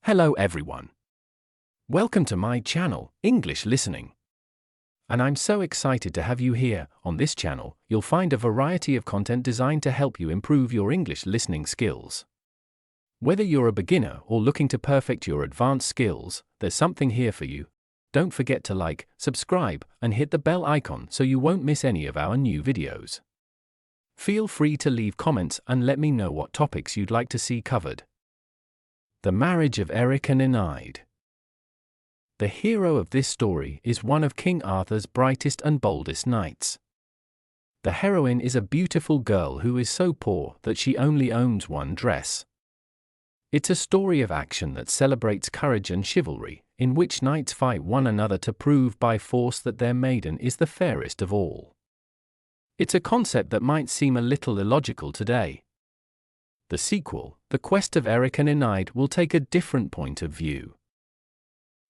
Hello everyone. Welcome to my channel, English Listening. And I'm so excited to have you here. On this channel, you'll find a variety of content designed to help you improve your English listening skills. Whether you're a beginner or looking to perfect your advanced skills, there's something here for you. Don't forget to like, subscribe, and hit the bell icon so you won't miss any of our new videos. Feel free to leave comments and let me know what topics you'd like to see covered. The marriage of Eric and Enide. The hero of this story is one of King Arthur's brightest and boldest knights. The heroine is a beautiful girl who is so poor that she only owns one dress. It's a story of action that celebrates courage and chivalry, in which knights fight one another to prove by force that their maiden is the fairest of all. It's a concept that might seem a little illogical today. The sequel, The Quest of Eric and Enide, will take a different point of view.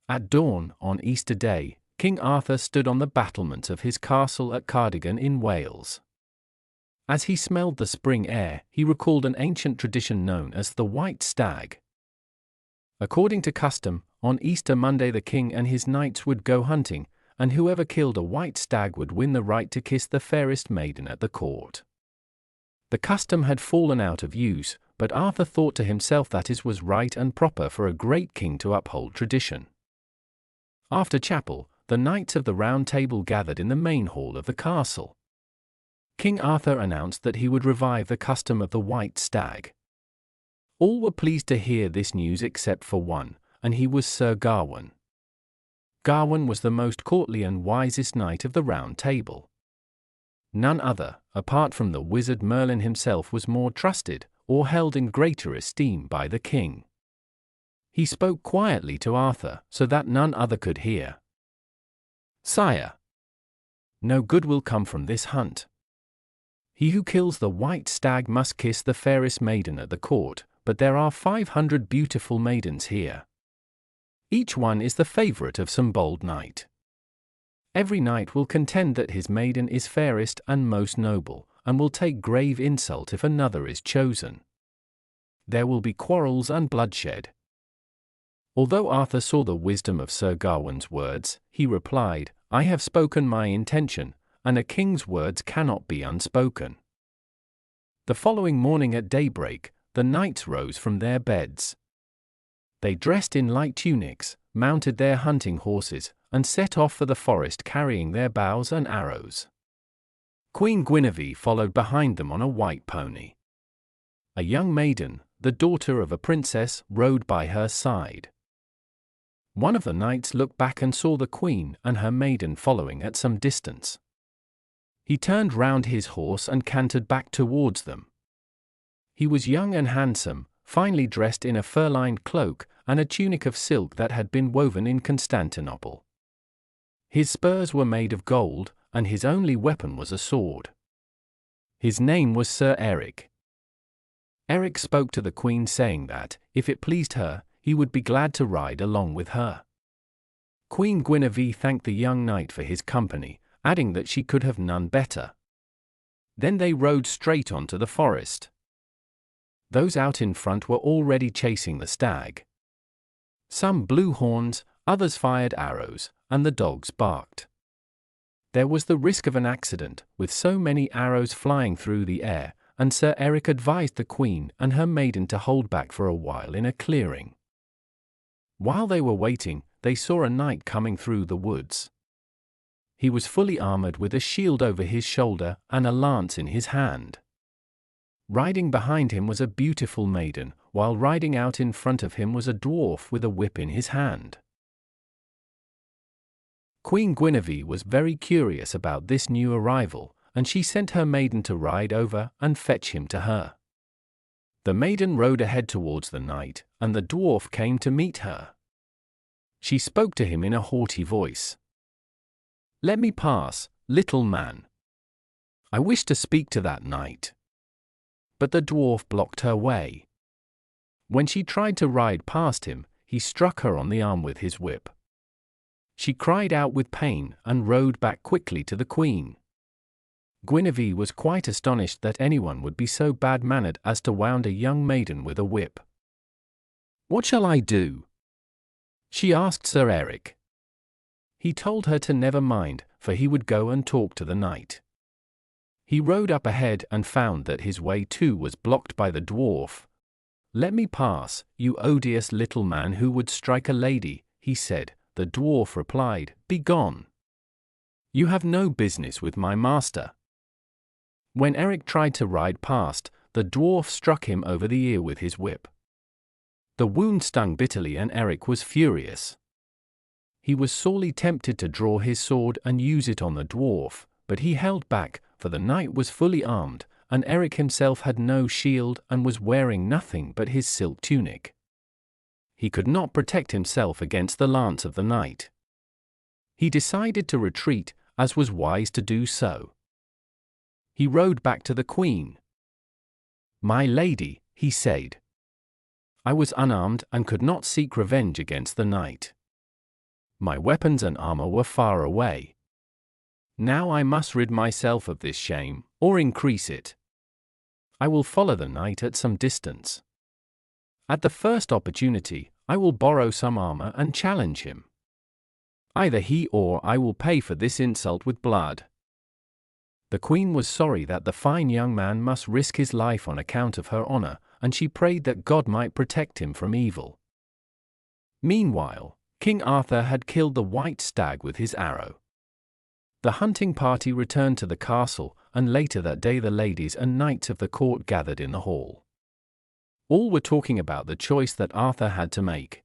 At dawn, on Easter Day, King Arthur stood on the battlements of his castle at Cardigan in Wales. As he smelled the spring air, he recalled an ancient tradition known as the White Stag. According to custom, on Easter Monday the king and his knights would go hunting, and whoever killed a white stag would win the right to kiss the fairest maiden at the court. The custom had fallen out of use, but Arthur thought to himself that it was right and proper for a great king to uphold tradition. After chapel, the knights of the Round Table gathered in the main hall of the castle. King Arthur announced that he would revive the custom of the white stag. All were pleased to hear this news except for one, and he was Sir Gawain. Gawain was the most courtly and wisest knight of the Round Table. None other, apart from the wizard Merlin himself, was more trusted, or held in greater esteem by the king. He spoke quietly to Arthur, so that none other could hear. "Sire, no good will come from this hunt. He who kills the white stag must kiss the fairest maiden at the court, but there are 500 beautiful maidens here. Each one is the favorite of some bold knight. Every knight will contend that his maiden is fairest and most noble, and will take grave insult if another is chosen. There will be quarrels and bloodshed." Although Arthur saw the wisdom of Sir Gawain's words, he replied, "I have spoken my intention, and a king's words cannot be unspoken." The following morning at daybreak, the knights rose from their beds. They dressed in light tunics, mounted their hunting horses, and set off for the forest carrying their bows and arrows. Queen Guinevere followed behind them on a white pony. A young maiden, the daughter of a princess, rode by her side. One of the knights looked back and saw the queen and her maiden following at some distance. He turned round his horse and cantered back towards them. He was young and handsome, finely dressed in a fur-lined cloak and a tunic of silk that had been woven in Constantinople. His spurs were made of gold, and his only weapon was a sword. His name was Sir Eric. Eric spoke to the queen, saying that, if it pleased her, he would be glad to ride along with her. Queen Guinevere thanked the young knight for his company, adding that she could have none better. Then they rode straight on to the forest. Those out in front were already chasing the stag. Some blew horns, others fired arrows, and the dogs barked. There was the risk of an accident, with so many arrows flying through the air, and Sir Eric advised the queen and her maiden to hold back for a while in a clearing. While they were waiting, they saw a knight coming through the woods. He was fully armored with a shield over his shoulder and a lance in his hand. Riding behind him was a beautiful maiden, while riding out in front of him was a dwarf with a whip in his hand. Queen Guinevere was very curious about this new arrival, and she sent her maiden to ride over and fetch him to her. The maiden rode ahead towards the knight, and the dwarf came to meet her. She spoke to him in a haughty voice. "Let me pass, little man. I wish to speak to that knight." But the dwarf blocked her way. When she tried to ride past him, he struck her on the arm with his whip. She cried out with pain and rode back quickly to the queen. Guinevere was quite astonished that anyone would be so bad-mannered as to wound a young maiden with a whip. "What shall I do?" she asked Sir Eric. He told her to never mind, for he would go and talk to the knight. He rode up ahead and found that his way too was blocked by the dwarf. "Let me pass, you odious little man who would strike a lady," he said. The dwarf replied, "Begone! You have no business with my master." When Eric tried to ride past, the dwarf struck him over the ear with his whip. The wound stung bitterly and Eric was furious. He was sorely tempted to draw his sword and use it on the dwarf, but he held back, for the knight was fully armed, and Eric himself had no shield and was wearing nothing but his silk tunic. He could not protect himself against the lance of the knight. He decided to retreat, as was wise to do so. He rode back to the queen. "My lady," he said, "I was unarmed and could not seek revenge against the knight. My weapons and armor were far away. Now I must rid myself of this shame, or increase it. I will follow the knight at some distance. At the first opportunity, I will borrow some armor and challenge him. Either he or I will pay for this insult with blood." The queen was sorry that the fine young man must risk his life on account of her honor, and she prayed that God might protect him from evil. Meanwhile, King Arthur had killed the white stag with his arrow. The hunting party returned to the castle, and later that day the ladies and knights of the court gathered in the hall. All were talking about the choice that Arthur had to make.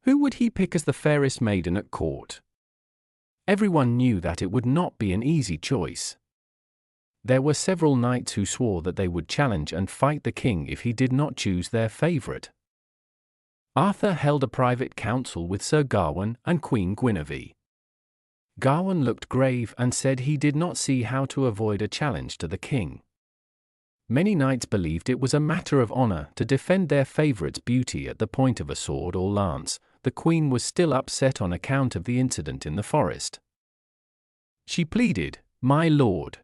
Who would he pick as the fairest maiden at court? Everyone knew that it would not be an easy choice. There were several knights who swore that they would challenge and fight the king if he did not choose their favorite. Arthur held a private council with Sir Gawain and Queen Guinevere. Gawain looked grave and said he did not see how to avoid a challenge to the king. Many knights believed it was a matter of honor to defend their favorite's beauty at the point of a sword or lance. The queen was still upset on account of the incident in the forest. She pleaded, "My lord,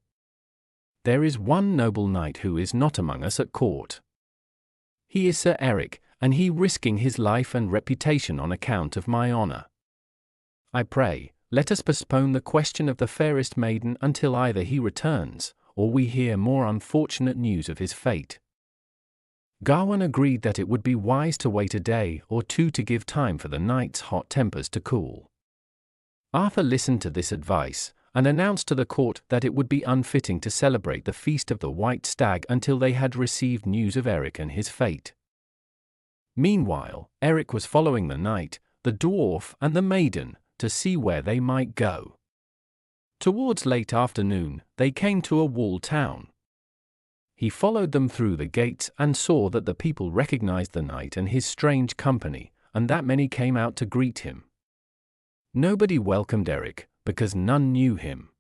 there is one noble knight who is not among us at court. He is Sir Eric, and he risking his life and reputation on account of my honor. I pray, let us postpone the question of the fairest maiden until either he returns, or we hear more unfortunate news of his fate." Gawain agreed that it would be wise to wait a day or two to give time for the knight's hot tempers to cool. Arthur listened to this advice, and announced to the court that it would be unfitting to celebrate the feast of the White Stag until they had received news of Eric and his fate. Meanwhile, Eric was following the knight, the dwarf, and the maiden, to see where they might go. Towards late afternoon, they came to a walled town. He followed them through the gates and saw that the people recognized the knight and his strange company, and that many came out to greet him. Nobody welcomed Eric, because none knew him.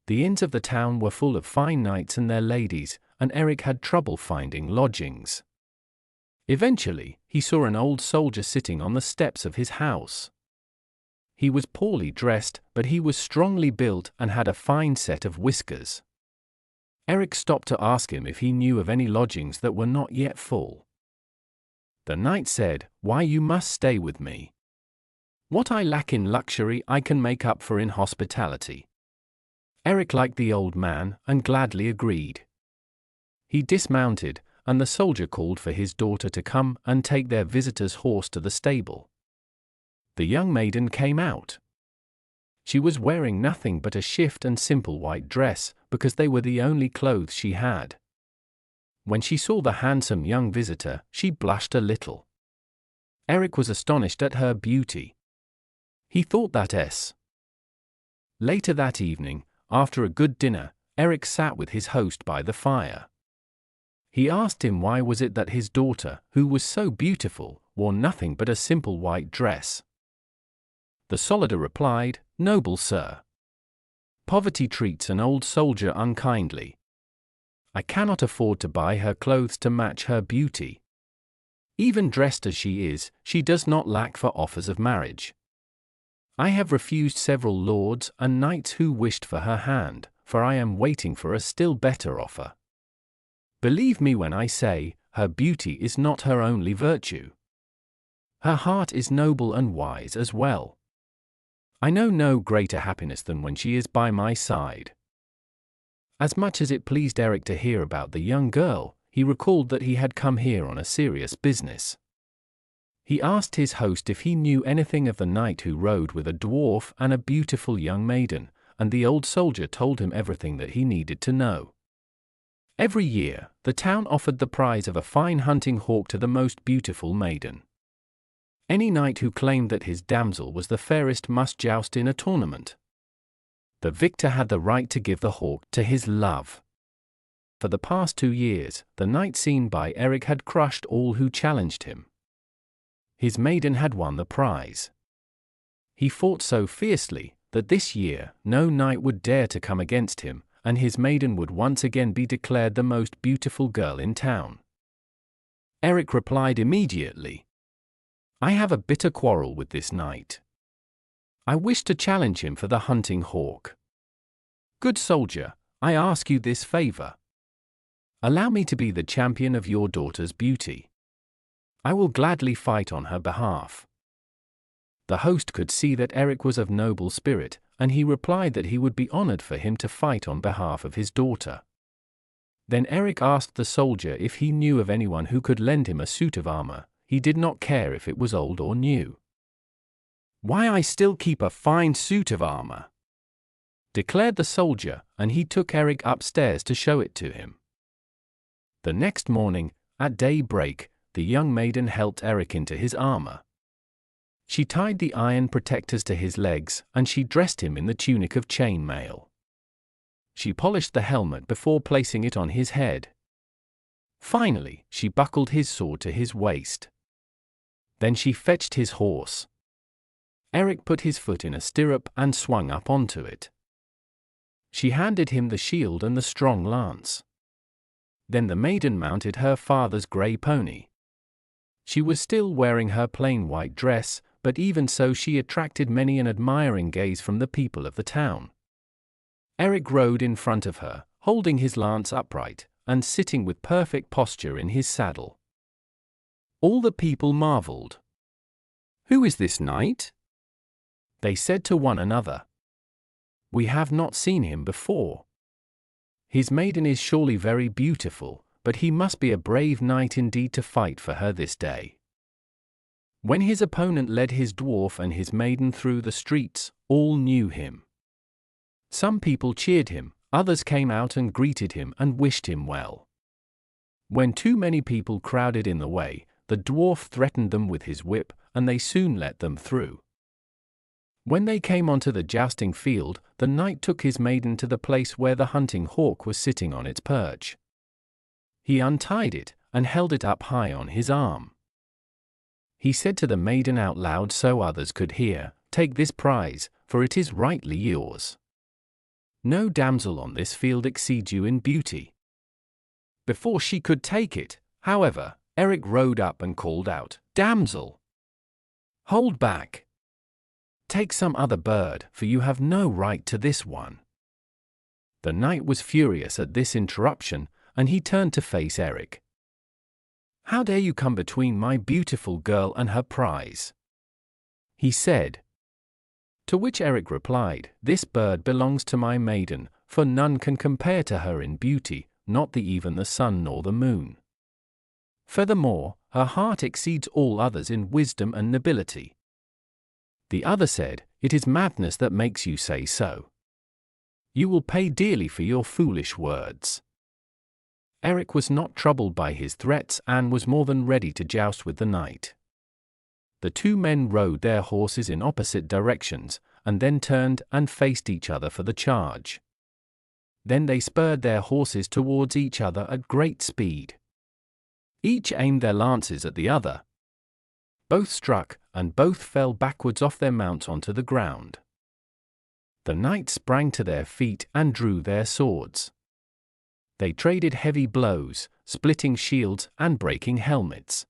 The inns of the town were full of fine knights and their ladies, and Eric had trouble finding lodgings. Eventually, he saw an old soldier sitting on the steps of his house. He was poorly dressed, but he was strongly built and had a fine set of whiskers. Eric stopped to ask him if he knew of any lodgings that were not yet full. The knight said, "Why, you must stay with me. What I lack in luxury I can make up for in hospitality." Eric liked the old man and gladly agreed. He dismounted, and the soldier called for his daughter to come and take their visitor's horse to the stable. The young maiden came out. She was wearing nothing but a shift and simple white dress, because they were the only clothes she had. When she saw the handsome young visitor, she blushed a little. Eric was astonished at her beauty. He thought that Later that evening, after a good dinner, Eric sat with his host by the fire. He asked him why was it that his daughter, who was so beautiful, wore nothing but a simple white dress. The soldier replied, "Noble sir, poverty treats an old soldier unkindly. I cannot afford to buy her clothes to match her beauty. Even dressed as she is, she does not lack for offers of marriage. I have refused several lords and knights who wished for her hand, for I am waiting for a still better offer. Believe me when I say, her beauty is not her only virtue. Her heart is noble and wise as well. I know no greater happiness than when she is by my side." As much as it pleased Eric to hear about the young girl, he recalled that he had come here on a serious business. He asked his host if he knew anything of the knight who rode with a dwarf and a beautiful young maiden, and the old soldier told him everything that he needed to know. Every year, the town offered the prize of a fine hunting hawk to the most beautiful maiden. Any knight who claimed that his damsel was the fairest must joust in a tournament. The victor had the right to give the hawk to his love. For the past 2 years, the knight seen by Eric had crushed all who challenged him. His maiden had won the prize. He fought so fiercely that this year no knight would dare to come against him, and his maiden would once again be declared the most beautiful girl in town. Eric replied immediately, "I have a bitter quarrel with this knight. I wish to challenge him for the hunting hawk. Good soldier, I ask you this favor. Allow me to be the champion of your daughter's beauty. I will gladly fight on her behalf." The host could see that Eric was of noble spirit, and he replied that he would be honored for him to fight on behalf of his daughter. Then Eric asked the soldier if he knew of anyone who could lend him a suit of armor. He did not care if it was old or new. "Why, I still keep a fine suit of armor," declared the soldier, and he took Eric upstairs to show it to him. The next morning, at daybreak, the young maiden helped Eric into his armor. She tied the iron protectors to his legs, and she dressed him in the tunic of chain mail. She polished the helmet before placing it on his head. Finally, she buckled his sword to his waist. Then she fetched his horse. Eric put his foot in a stirrup and swung up onto it. She handed him the shield and the strong lance. Then the maiden mounted her father's grey pony. She was still wearing her plain white dress, but even so she attracted many an admiring gaze from the people of the town. Eric rode in front of her, holding his lance upright, and sitting with perfect posture in his saddle. All the people marveled. "Who is this knight?" they said to one another. "We have not seen him before. His maiden is surely very beautiful, but he must be a brave knight indeed to fight for her this day." When his opponent led his dwarf and his maiden through the streets, all knew him. Some people cheered him, others came out and greeted him and wished him well. When too many people crowded in the way, the dwarf threatened them with his whip, and they soon let them through. When they came onto the jousting field, the knight took his maiden to the place where the hunting hawk was sitting on its perch. He untied it and held it up high on his arm. He said to the maiden out loud so others could hear, "Take this prize, for it is rightly yours. No damsel on this field exceeds you in beauty." Before she could take it, however, Eric rode up and called out, "Damsel! Hold back! Take some other bird, for you have no right to this one." The knight was furious at this interruption, and he turned to face Eric. "How dare you come between my beautiful girl and her prize?" he said. To which Eric replied, "This bird belongs to my maiden, for none can compare to her in beauty, not even the sun nor the moon. Furthermore, her heart exceeds all others in wisdom and nobility." The other said, "It is madness that makes you say so. You will pay dearly for your foolish words." Eric was not troubled by his threats and was more than ready to joust with the knight. The two men rode their horses in opposite directions, and then turned and faced each other for the charge. Then they spurred their horses towards each other at great speed. Each aimed their lances at the other. Both struck, and both fell backwards off their mounts onto the ground. The knights sprang to their feet and drew their swords. They traded heavy blows, splitting shields and breaking helmets.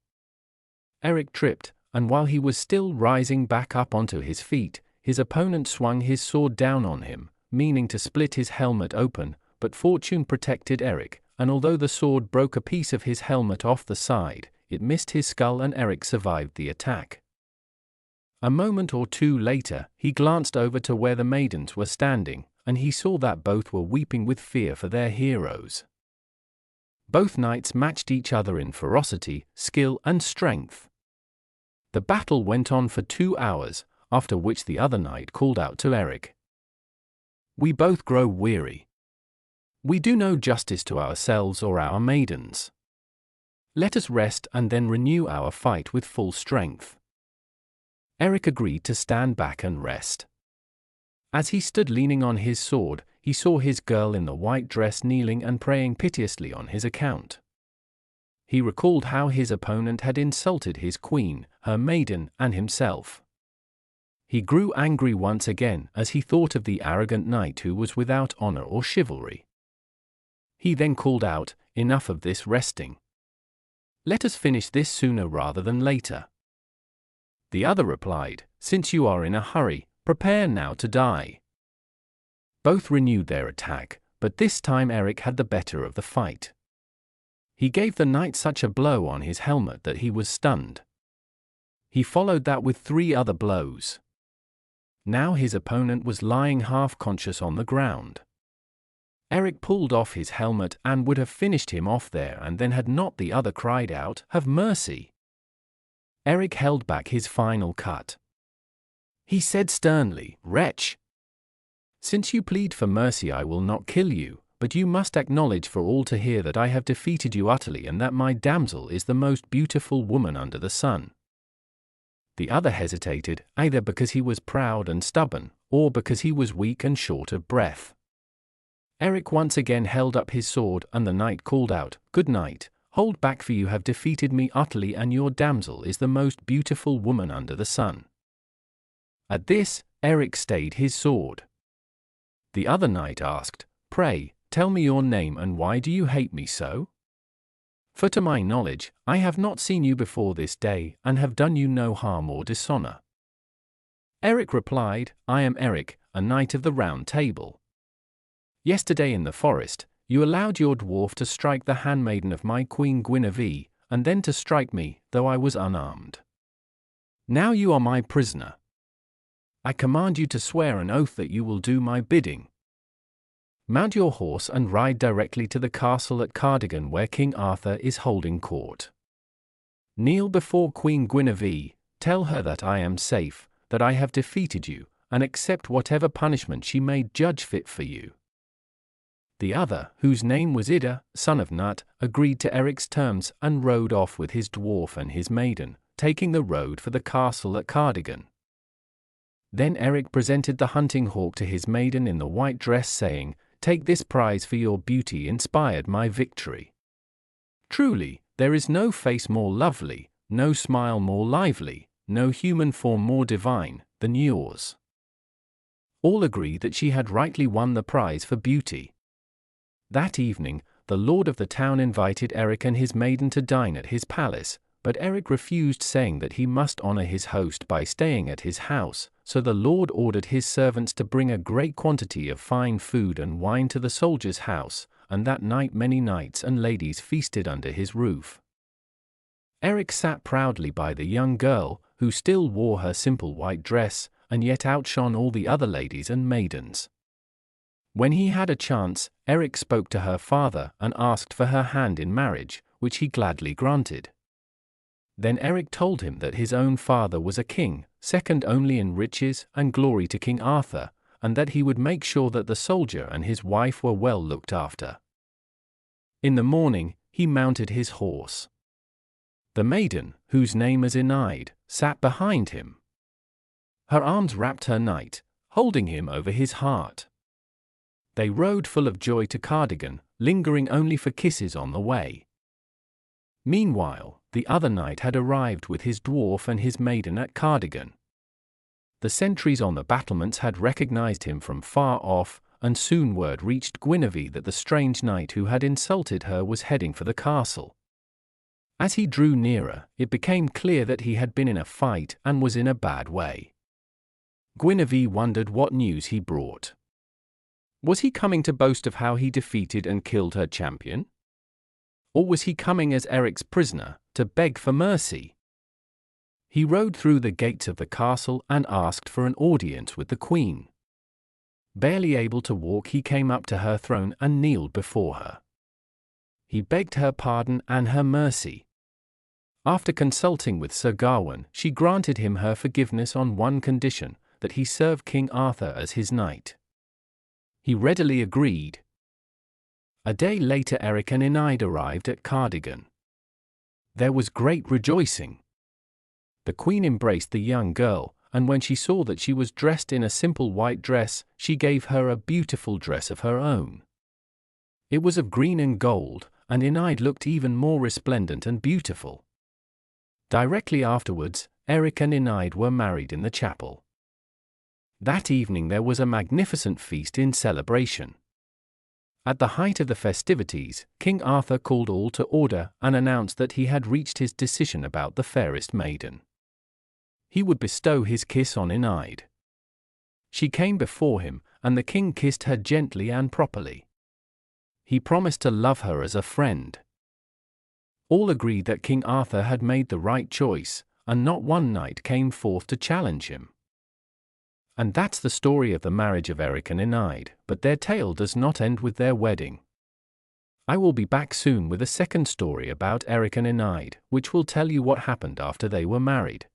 Eric tripped, and while he was still rising back up onto his feet, his opponent swung his sword down on him, meaning to split his helmet open, but fortune protected Eric, and although the sword broke a piece of his helmet off the side, it missed his skull and Eric survived the attack. A moment or two later, he glanced over to where the maidens were standing, and he saw that both were weeping with fear for their heroes. Both knights matched each other in ferocity, skill, and strength. The battle went on for 2 hours, after which the other knight called out to Eric, "We both grow weary. We do no justice to ourselves or our maidens. Let us rest and then renew our fight with full strength." Eric agreed to stand back and rest. As he stood leaning on his sword, he saw his girl in the white dress kneeling and praying piteously on his account. He recalled how his opponent had insulted his queen, her maiden, and himself. He grew angry once again as he thought of the arrogant knight who was without honor or chivalry. He then called out, "Enough of this resting. Let us finish this sooner rather than later." The other replied, "Since you are in a hurry, prepare now to die." Both renewed their attack, but this time Eric had the better of the fight. He gave the knight such a blow on his helmet that he was stunned. He followed that with 3 other blows. Now his opponent was lying half-conscious on the ground. Eric pulled off his helmet and would have finished him off there, and then had not the other cried out, "Have mercy!" Eric held back his final cut. He said sternly, "Wretch! Since you plead for mercy, I will not kill you, but you must acknowledge for all to hear that I have defeated you utterly and that my damsel is the most beautiful woman under the sun." The other hesitated, either because he was proud and stubborn, or because he was weak and short of breath. Eric once again held up his sword, and the knight called out, "Good night, hold back, for you have defeated me utterly and your damsel is the most beautiful woman under the sun." At this, Eric stayed his sword. The other knight asked, "Pray, tell me your name and why do you hate me so? For to my knowledge, I have not seen you before this day, and have done you no harm or dishonor." Eric replied, "I am Eric, a knight of the Round Table. Yesterday in the forest, you allowed your dwarf to strike the handmaiden of my queen Guinevere, and then to strike me, though I was unarmed. Now you are my prisoner. I command you to swear an oath that you will do my bidding. Mount your horse and ride directly to the castle at Cardigan where King Arthur is holding court. Kneel before Queen Guinevere, tell her that I am safe, that I have defeated you, and accept whatever punishment she may judge fit for you." The other, whose name was Ida, son of Nut, agreed to Eric's terms and rode off with his dwarf and his maiden, taking the road for the castle at Cardigan. Then Eric presented the hunting hawk to his maiden in the white dress, saying, "Take this prize, for your beauty inspired my victory. Truly, there is no face more lovely, no smile more lively, no human form more divine, than yours." All agree that she had rightly won the prize for beauty. That evening, the lord of the town invited Eric and his maiden to dine at his palace, but Eric refused, saying that he must honor his host by staying at his house, so the lord ordered his servants to bring a great quantity of fine food and wine to the soldier's house, and that night many knights and ladies feasted under his roof. Eric sat proudly by the young girl, who still wore her simple white dress, and yet outshone all the other ladies and maidens. When he had a chance, Eric spoke to her father and asked for her hand in marriage, which he gladly granted. Then Eric told him that his own father was a king, second only in riches and glory to King Arthur, and that he would make sure that the soldier and his wife were well looked after. In the morning, he mounted his horse. The maiden, whose name is Enide, sat behind him. Her arms wrapped her knight, holding him over his heart. They rode full of joy to Cardigan, lingering only for kisses on the way. Meanwhile, the other knight had arrived with his dwarf and his maiden at Cardigan. The sentries on the battlements had recognized him from far off, and soon word reached Guinevere that the strange knight who had insulted her was heading for the castle. As he drew nearer, it became clear that he had been in a fight and was in a bad way. Guinevere wondered what news he brought. Was he coming to boast of how he defeated and killed her champion? Or was he coming as Eric's prisoner, to beg for mercy? He rode through the gates of the castle and asked for an audience with the queen. Barely able to walk, he came up to her throne and kneeled before her. He begged her pardon and her mercy. After consulting with Sir Gawain, she granted him her forgiveness on one condition, that he serve King Arthur as his knight. He readily agreed. A day later, Eric and Enide arrived at Cardigan. There was great rejoicing. The queen embraced the young girl, and when she saw that she was dressed in a simple white dress, she gave her a beautiful dress of her own. It was of green and gold, and Enide looked even more resplendent and beautiful. Directly afterwards, Eric and Enide were married in the chapel. That evening there was a magnificent feast in celebration. At the height of the festivities, King Arthur called all to order and announced that he had reached his decision about the fairest maiden. He would bestow his kiss on Enide. She came before him, and the king kissed her gently and properly. He promised to love her as a friend. All agreed that King Arthur had made the right choice, and not one knight came forth to challenge him. And that's the story of the marriage of Eric and Enide, but their tale does not end with their wedding. I will be back soon with a second story about Eric and Enide, which will tell you what happened after they were married.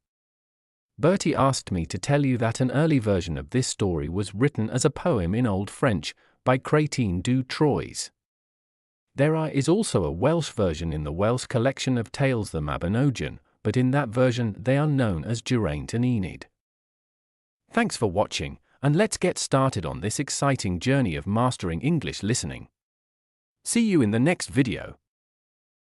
Bertie asked me to tell you that an early version of this story was written as a poem in Old French by Chrétien du Troyes. There is also a Welsh version in the Welsh collection of tales the Mabinogion, but in that version they are known as Geraint and Enide. Thanks for watching, and let's get started on this exciting journey of mastering English listening. See you in the next video.